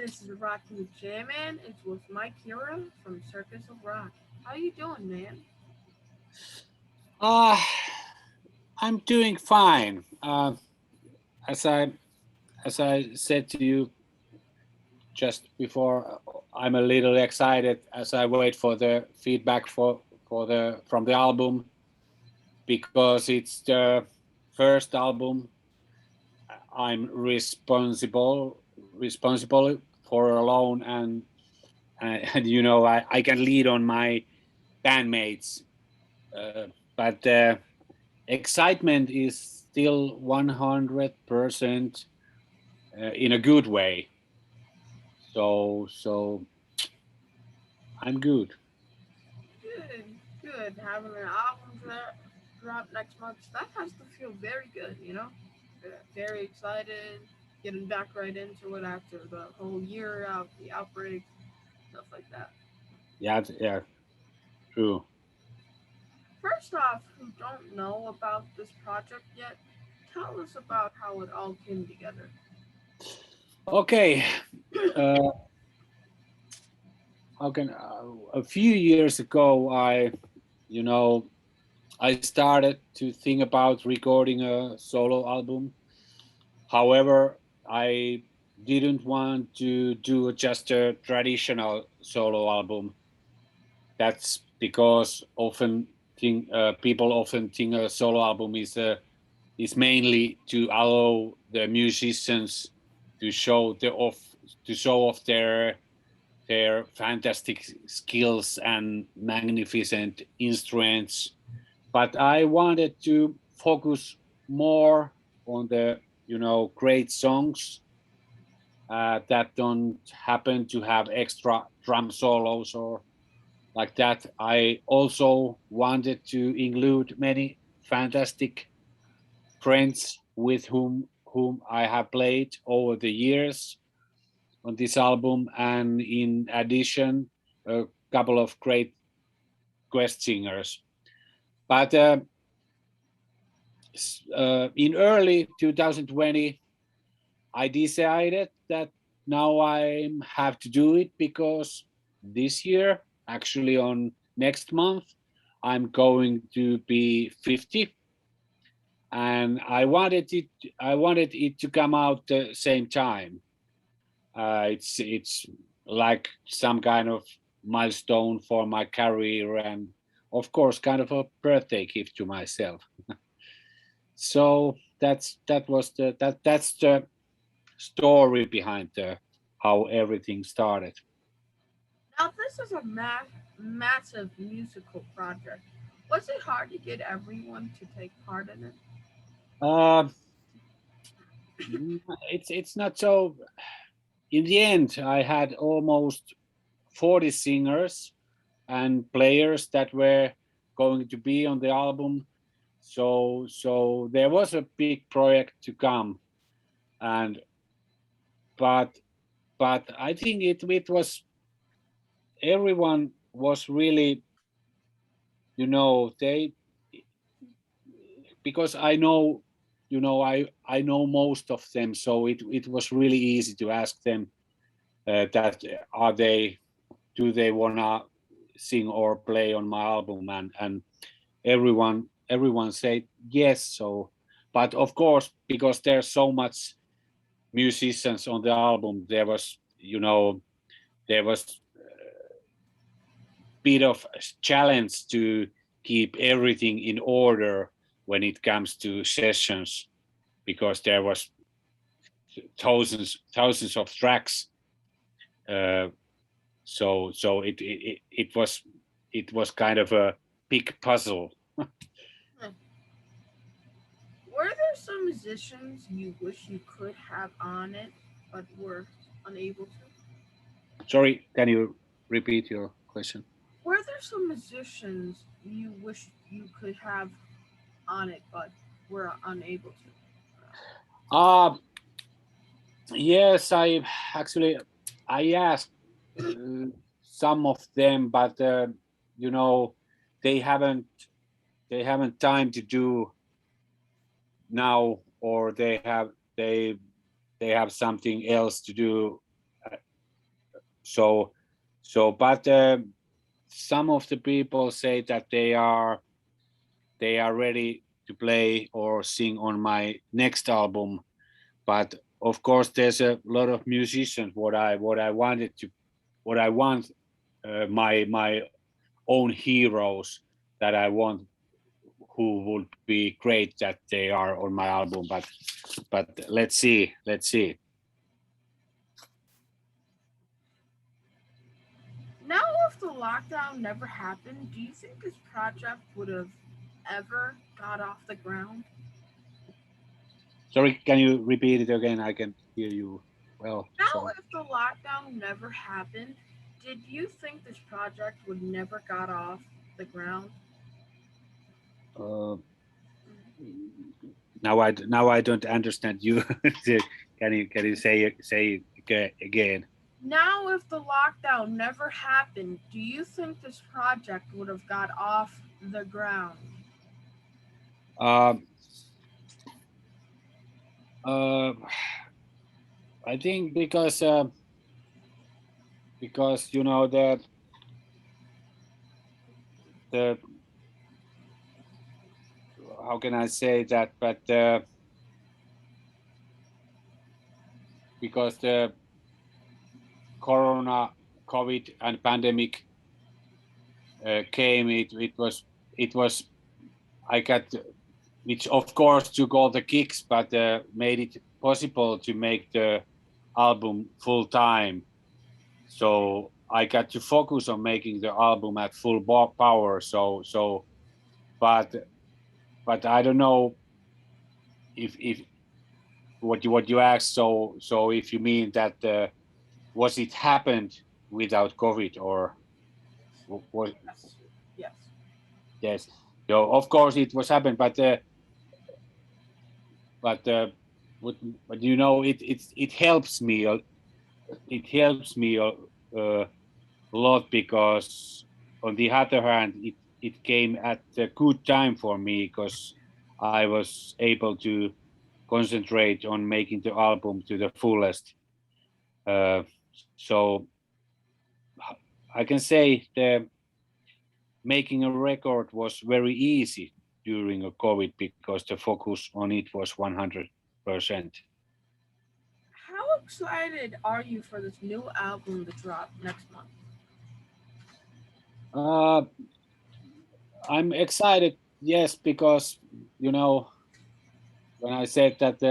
This is Rocky J-Man. It's with Mike Hero from Circus of Rock. How you doing, man? Uh, I'm doing fine. As I as I said to you just before, I'm a little excited as I wait for the feedback for the from the album because it's the first album I'm responsible for alone, and I can lead on my bandmates, uh, but excitement is still 100% in a good way. So I'm good. Good, good. Having an album drop next month. That has to feel very good, you know? Very excited. Getting back right into it after the whole year out, the outbreak, stuff like that. Yeah, yeah, true. First off, who don't know about this project yet, tell us about how it all came together. Okay. Uh, how can A few years ago, you know, I started to think about recording a solo album. However, I didn't want to do just a traditional solo album. That's because people often think a solo album is mainly to allow the musicians to show off their fantastic skills and magnificent instruments. But I wanted to focus more on the great songs that don't happen to have extra drum solos or like that. I also wanted to include many fantastic friends with whom I have played over the years on this album, and in addition, a couple of great guest singers. But in early 2020, I decided that now I have to do it because this year, actually on next month, I'm going to be 50, and I wanted it to come out the same time. It's like some kind of milestone for my career, and of course, kind of a birthday gift to myself. So that's the story behind how everything started. Now, this is a massive musical project. Was it hard to get everyone to take part in it? Uh, it's not so. In the end, I had almost 40 singers and players that were going to be on the album. So there was a big project to come, and but but I think it was everyone was really, they, because I know most of them, so it was really easy to ask them that do they wanna sing or play on my album, and everyone said yes. So, but of course, because there's so much musicians on the album, there was bit of a challenge to keep everything in order when it comes to sessions, because there was thousands of tracks. Uh, so it was kind of a big puzzle. Hmm. Were there some musicians you wish you could have on it but were unable to? Sorry, can you repeat your question? Were there some musicians you wish you could have on it but were unable to? Uh yes, I asked uh, some of them, but you know they haven't time to do now, or they have something else to do But some of the people say that they are ready to play or sing on my next album. But of course, there's a lot of musicians. What I want, my own heroes that I want, who would be great that they are on my album. But let's see. Now, if the lockdown never happened, do you think this project would have ever got off the ground? Sorry, can you repeat it again? I can hear you well. Now, So if the lockdown never happened, did you think this project would never got off the ground? uh, Mhm. now I don't understand you. Can you say again? Now, if the lockdown never happened, do you think this project would have got off the ground? Um, uh, I think because you know the how can I say that? But because the Corona, COVID, and pandemic came, it was I got, which of course took all the kicks, but made it possible to make the album full time. So I got to focus on making the album at full power. But but I don't know if what you asked. So if you mean that was it happened without COVID or was Yes. Yes. yes. So of course it was happened, but but, but you know it helps me. It helps me a lot because on the other hand it came at a good time for me because I was able to concentrate on making the album to the fullest. uh, so I can say the making a record was very easy during a COVID because the focus on it was 100%. How excited are you for this new album to drop next month? uh, I'm excited, yes, because you know when I said that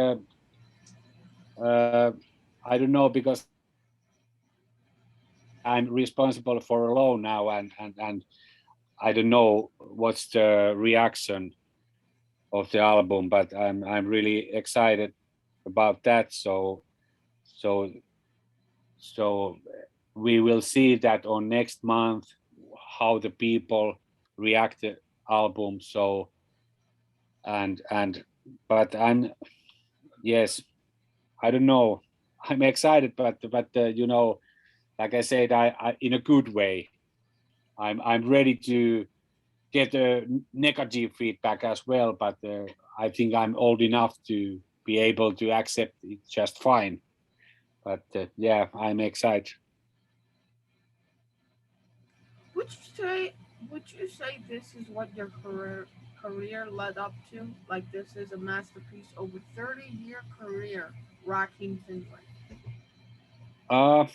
uh, I don't know because I'm responsible for alone now, and I don't know what's the reaction of the album, but I'm really excited about that. So so we will see that on next month how the people react the album. So and but I'm yes, I don't know. I'm excited, but you know, like I said, I in a good way. I'm ready to get negative feedback as well, but I think I'm old enough to be able to accept it just fine. But yeah, I'm excited. Would you say would you say this is what your career led up to? Like this is a masterpiece over 30-year career rocking Finland. Uh,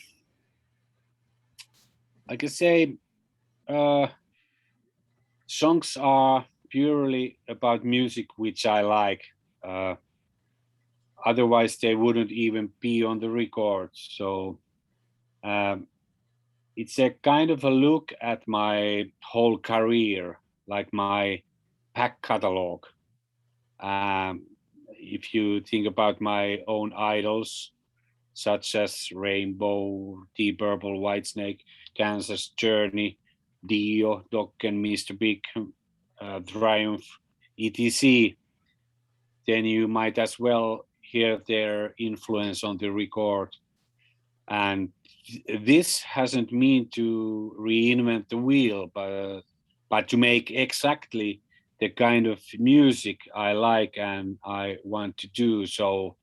I can say uh, songs are purely about music which I like. Uh, Otherwise, they wouldn't even be on the records. So um, it's a kind of a look at my whole career, like my back catalog. Um, if you think about my own idols, such as Rainbow, Deep Purple, Whitesnake, Kansas Journey, Dio, Dokken, Mr. Big, Triumph, etc., then you might as well hear their influence on the record. And this hasn't mean to reinvent the wheel, but to make exactly the kind of music I like and I want to do. So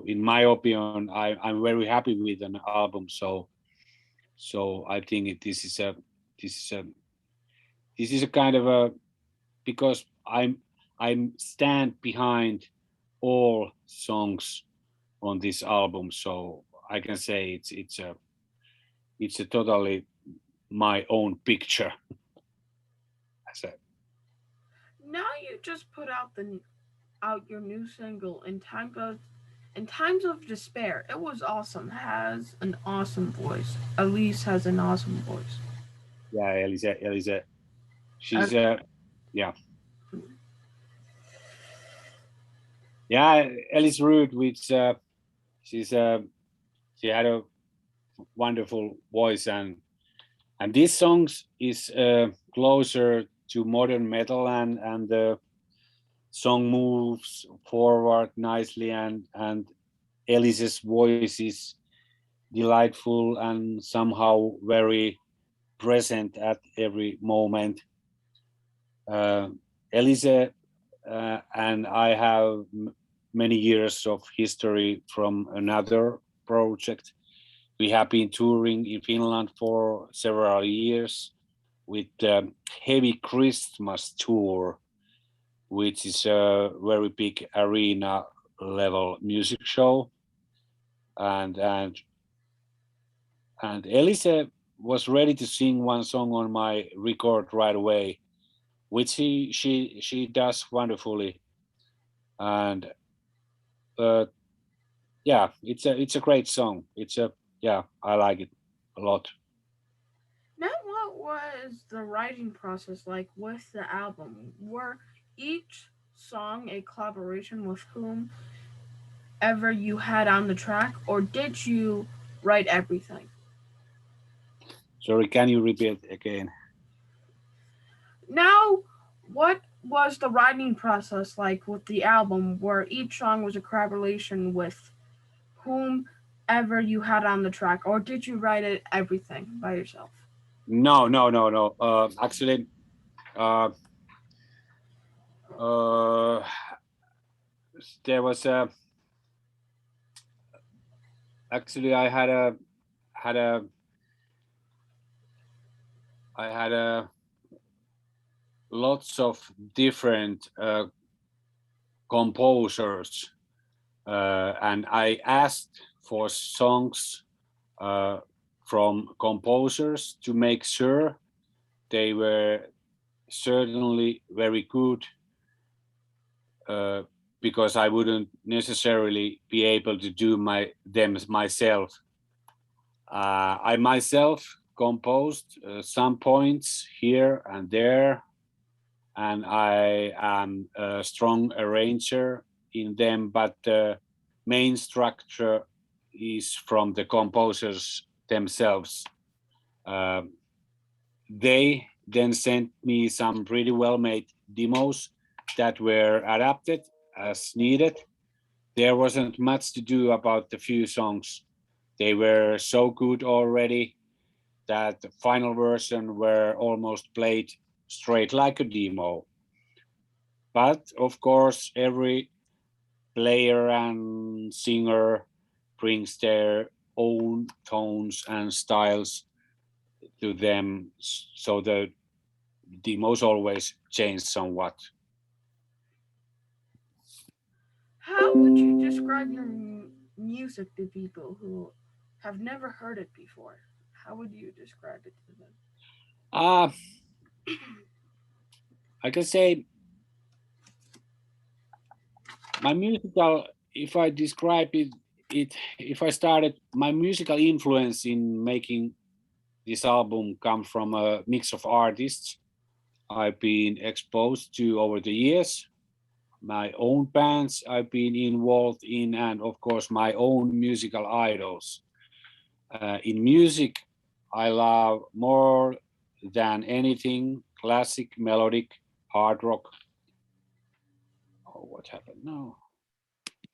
in my opinion, I'm very happy with an album. So I think this is a this is a kind of a because I'm stand behind all songs on this album, so I can say it's a totally my own picture. I said, Now you just put out your new single in times of despair. It was awesome. Has an awesome voice. Elise has an awesome voice. yeah, Elisa, Uh, she's yeah, yeah, Elise Root, which she's she had a wonderful voice, and this song is closer to modern metal, and the song moves forward nicely, and Elise's voice is delightful and somehow very present at every moment. uh, Elise and I have many years of history from another project. We have been touring in Finland for several years with the Heavy Christmas Tour, which is a very big arena level music show. And Elise was ready to sing one song on my record right away, which she does wonderfully. And uh, yeah, it's a great song. It's a yeah, I like it a lot. Now, what was the writing process like with the album? Were each song a collaboration with whomever you had on the track, or did you write everything? Sorry, can you repeat again? Now, what was the writing process like with the album, where each song was a collaboration with whomever you had on the track, or did you write it everything by yourself? No, no, no, no. Actually, uh, uh, there was a actually had a I had a lots of different composers, and I asked for songs uh, from composers to make sure they were certainly very good, uh, because I wouldn't necessarily be able to do them myself. I myself composed some points here and there, and I am a strong arranger in them, but the main structure is from the composers themselves. Uh, they then sent me some pretty well made demos that were adapted as needed. There wasn't much to do about the few songs. They were so good already that the final version were almost played straight like a demo. But of course, every player and singer brings their own tones and styles to them, so the demos always change somewhat. How would you describe your music to people who have never heard it before? How would you describe it to them? Uh, I can say my musical, if I describe if I started, my musical influence in making this album come from a mix of artists I've been exposed to over the years, my own bands I've been involved in, and of course my own musical idols. In music, I love more than anything classic, melodic, hard rock. Oh, what happened now?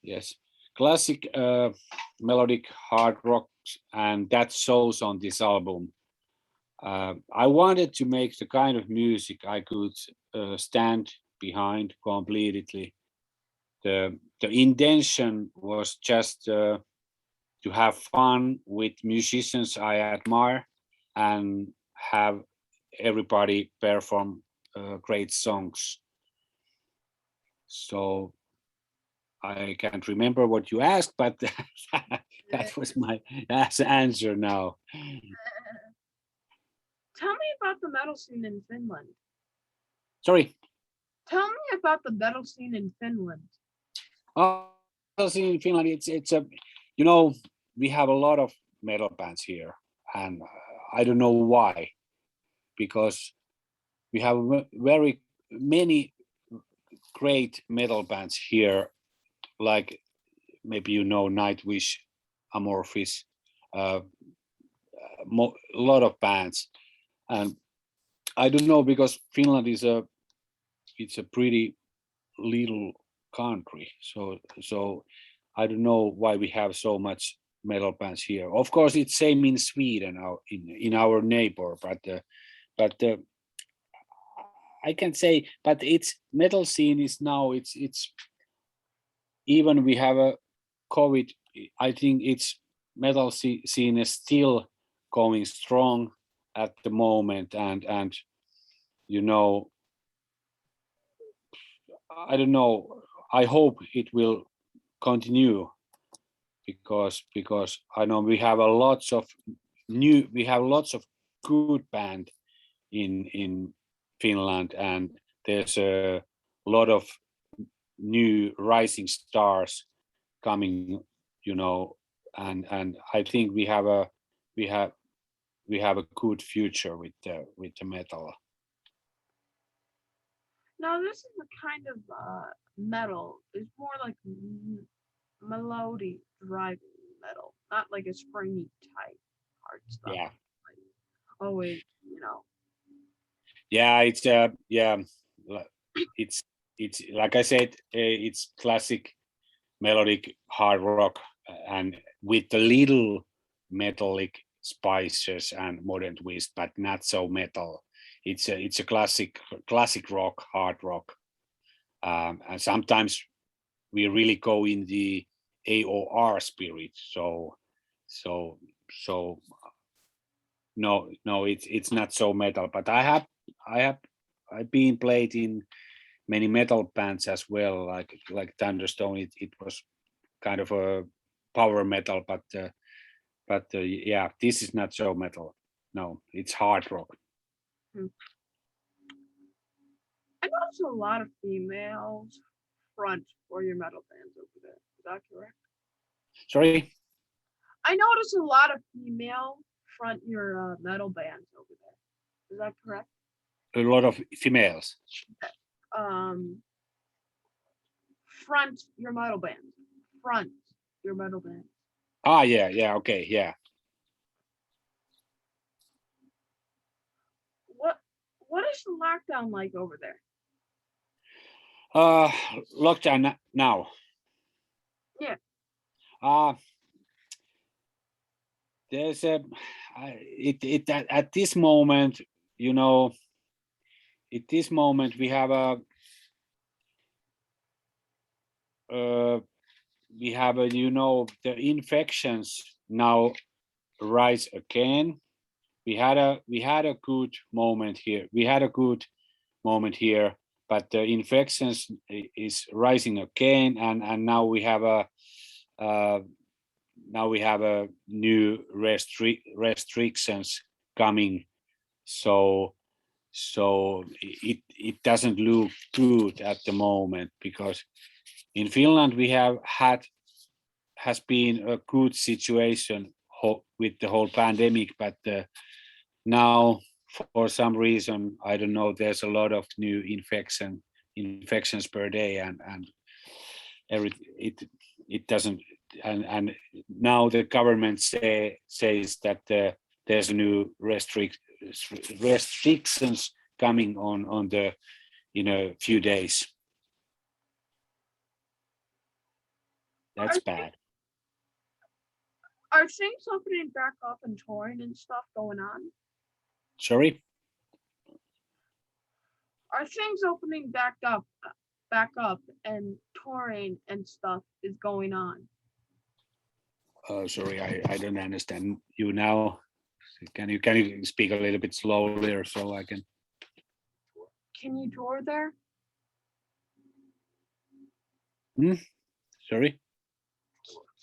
Yes, classic, melodic, hard rock, and that shows on this album. I wanted to make the kind of music I could stand behind completely. The intention was just to have fun with musicians I admire, and have everybody perform great songs. So I can't remember what you asked, but that was my answer now. Tell me about the metal scene in Finland. Sorry. Tell me about the metal scene in Finland. Oh, metal scene in Finland, it's a, you know, we have a lot of metal bands here, and I don't know why, because we have very many great metal bands here, like maybe you know Nightwish, Amaranthe, a lot of bands, and I don't know because Finland is it's a pretty little country, so I don't know why we have so much metal bands here. Of course, it's same in Sweden, in our neighbor, but I can say, but it's metal scene is now it's even we have a COVID. I think it's metal scene is still going strong at the moment, and you know, I don't know. I hope it will continue because I know we have lots of good band in Finland, and there's a lot of new rising stars coming, you know, and I think we have we have a good future with the metal. Now, this is a kind of metal. It's more like melody driving metal, not like a springy type hard stuff. Yeah, Like always, you know. yeah, it's it's like I said, it's classic melodic hard rock, and with a little metallic spices and modern twist, but not so metal. It's a classic rock, hard rock, and sometimes we really go in the AOR spirit. So so no, it's not so metal. But I've been played in many metal bands as well, like Thunderstone. It was kind of a power metal, but yeah, this is not so metal. No, it's hard rock. Hmm. I notice a lot of females front for your metal bands over there. Is that correct? Sorry, I notice a lot of female front your metal bands over there. Is that correct? a lot of females. Um, front your metal band. Front your metal band. Ah, yeah, okay, yeah. What what is the lockdown like over there? Uh, Lockdown now. Yeah. Uh there's a it at this moment, you know, at this moment we have uh a, you know, the infections now rise again. We had a good moment here. We had a good moment here, but the infections is rising again, and now we have uh, a new restrictions coming. So it doesn't look good at the moment, because in Finland we has been a good situation with the whole pandemic, but now for some reason I don't know, there's a lot of new infections per day, and every it doesn't, and now the government says that there's new restrictions coming on the in a few days. That's Are bad. are things opening back up and touring and stuff going on? Sorry. Are things opening back up and touring and stuff is going on? Sorry, I don't understand you now. Can you speak a little bit slowly so I can? Can you tour there? Sorry.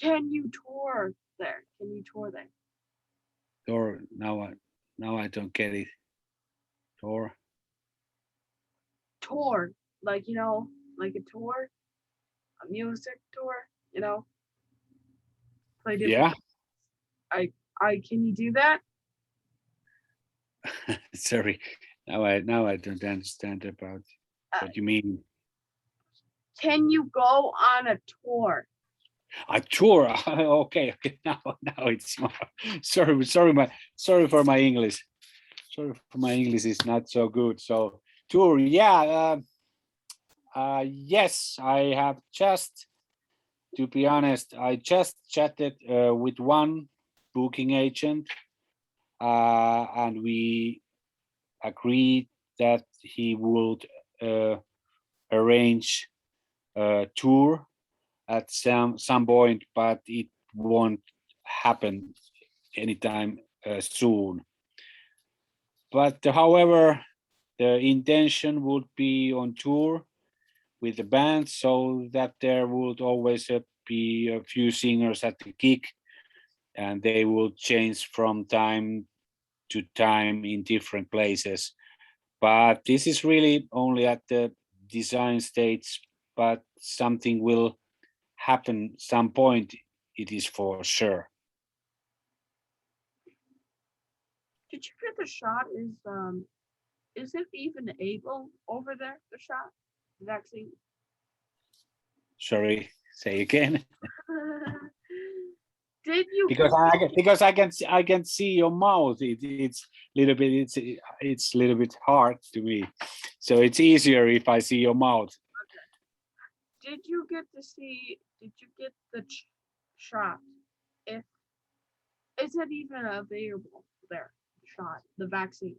Can you tour there? Can you tour there? Or now I don't get it. Or Tour, like like a tour, a music tour. Play different. yeah. I can you do that? Sorry. Now I don't understand about what you mean. Can you go on a tour? A tour. Okay. Now it's more. Sorry for my English. Sorry for my English is not so good. So tour. Yeah. Yes, I have just. To be honest, I just chatted with one booking agent, and we agreed that he would arrange a tour at some point, but it won't happen anytime soon. But however, the intention would be on tour with the band, so that there would always be a few singers at the gig, and they will change from time to time in different places. But this is really only at the design stage, but something will happen some point, it is for sure. Did you get the shot? Is it even able over there? The shot, the vaccine. Sorry, say again. Did you? because I can see your mouth. It's little bit it's a little bit hard to me, so it's easier if I see your mouth. Okay. Did you get to see? Did you get the shot? If is it even available there? The shot, the vaccine.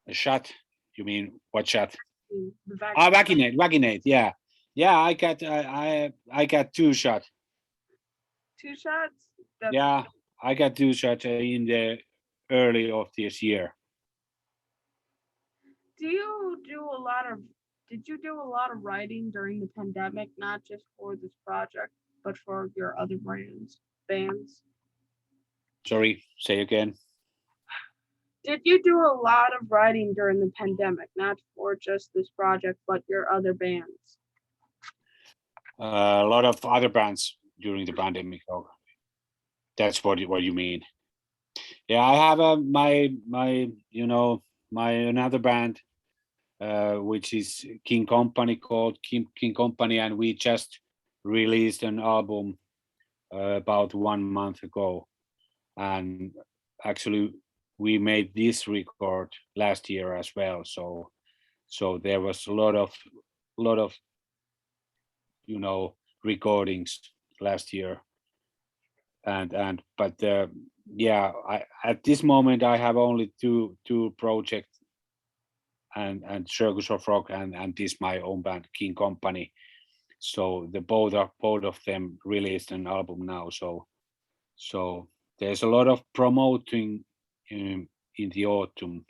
A shot? You mean what shot? The vaccine. Vaccinate. Yeah. I got 2 shots. 2 shots. Yeah, I got 2 shots in the early of this year. Did you do a lot of writing during the pandemic, not just for this project, but for your other bands? Sorry, say again. Did you do a lot of writing during the pandemic, not for just this project, but your other bands? A lot of other bands during the pandemic. Oh, that's what you mean. Yeah, I have my another band, which is King Company, called King Company, and we just released an album about 1 month ago, and actually we made this record last year as well. So there was a lot of recordings last year, but yeah, at this moment I have only two projects, and Circus of Rock and this my own band King Company. So the both of them released an album now. So there's a lot of promoting in the autumn.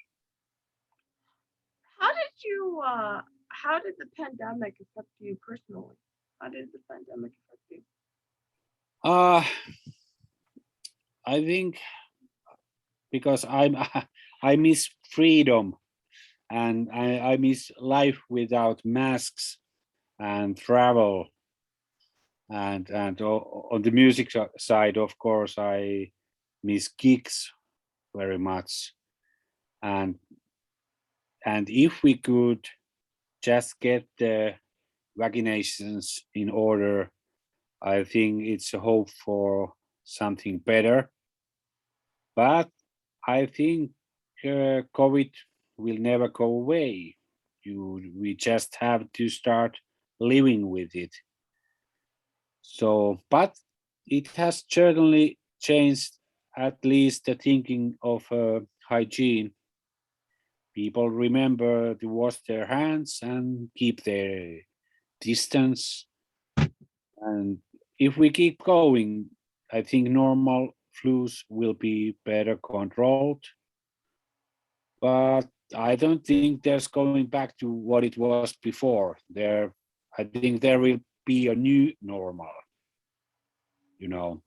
How did the pandemic affect you personally? How did the pandemic affect you? I think because I miss freedom, and I miss life without masks and travel, and on the music side, of course, I miss gigs very much, and if we could just get the vaccinations in order, I think it's a hope for something better. But I think COVID will never go away. We just have to start living with it. So, but it has certainly changed at least the thinking of hygiene. People remember to wash their hands and keep their distance. And if we keep going, I think normal flus will be better controlled. But I don't think there's going back to what it was before. I think there will be a new normal. You know.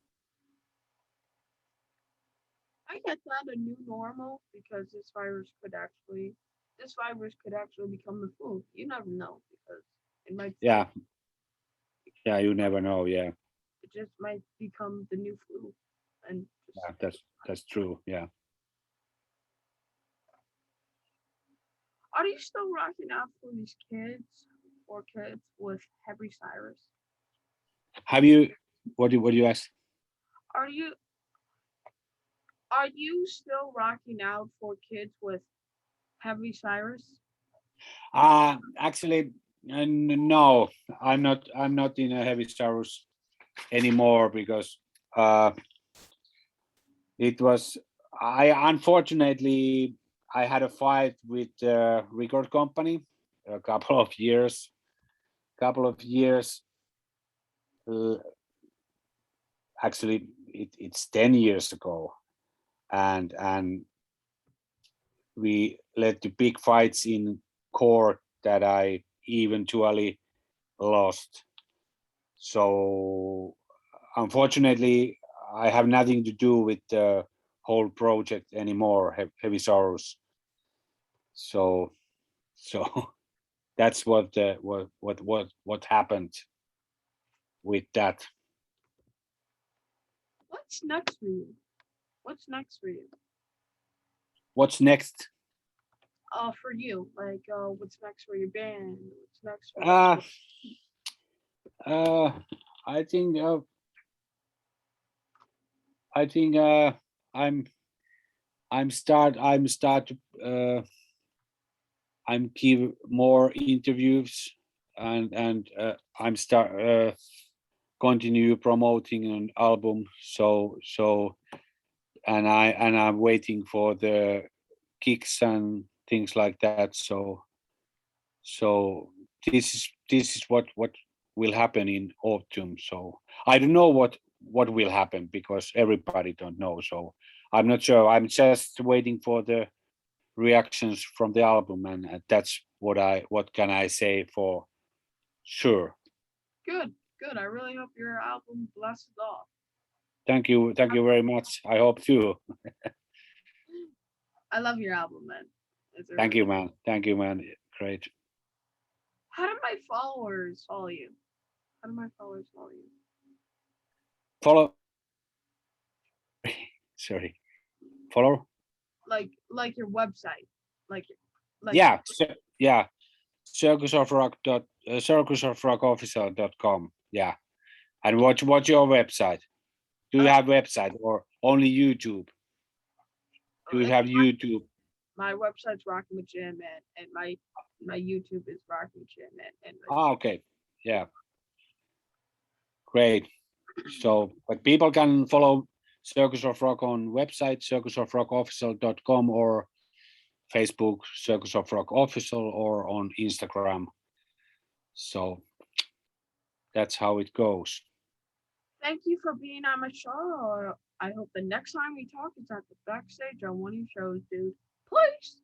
I get that, a new normal, because this virus could actually become the flu. You never know, because it might Yeah. Yeah. You never know. Yeah. it just might become the new flu, and just Yeah. That's true. Yeah. are you still rocking out for these kids with Heavy Cyrus? Have you? What do you ask? Are you still rocking out for kids with Heavy Cyrus? Actually, no. I'm not in a heavy stars anymore because uh, it was. I unfortunately I had a fight with the record company a couple of years. Couple of years. Uh, Actually, it's 10 years ago, and we led to big fights in court that I eventually lost. So unfortunately, I have nothing to do with the whole project anymore, Heavy Sorrows. So so that's what happened with that. What's next for you? What's next for you? What's next? For you, like, what's next for your band? What's next for Uh, uh, I think uh, I think I'm I'm start I'm give more interviews and I'm start continue promoting an album. So and I'm waiting for the kicks and things like that. So this is what will happen in autumn. So I don't know what will happen because everybody don't know. So I'm not sure. I'm just waiting for the reactions from the album, and that's what can I say for sure. good, good. I really hope your album blesses all. Thank you very much. I hope too. I love your album, man. It's a Thank really. you, man. Thank you, man. Great. How do my followers follow you? How do my followers follow you? Follow. Sorry. Follow. Like your website, like like Yeah. Yeah. Circus of Rock circusofrockofficial.com. Yeah. And what's your website? Do you uh, have website or only YouTube? Do you it's have YouTube? my website's Rockin' with Jam Man, and my YouTube is Rockin' with Jam Man, and Okay. Yeah. Great. So, but people can follow Circus of Rock on website, circusofrockofficial.com, or Facebook, Circus of Rock Official, or on Instagram. So that's how it goes. thank you for being on my show. I hope the next time we talk is at the backstage on one of your shows, dude. Please.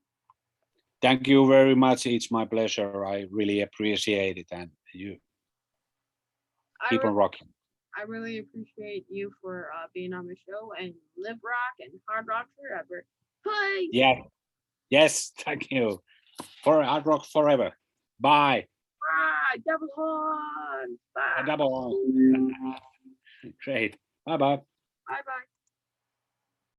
Thank you very much. It's my pleasure. I really appreciate it. And you I keep on re- rocking. I really appreciate you for being on the show, and live rock and hard rock forever. Please. Yeah. Yes. Thank you. For Hard Rock Forever. Bye. Bye. Double horns. A Bye. double. Great. Bye bye. Bye. Bye.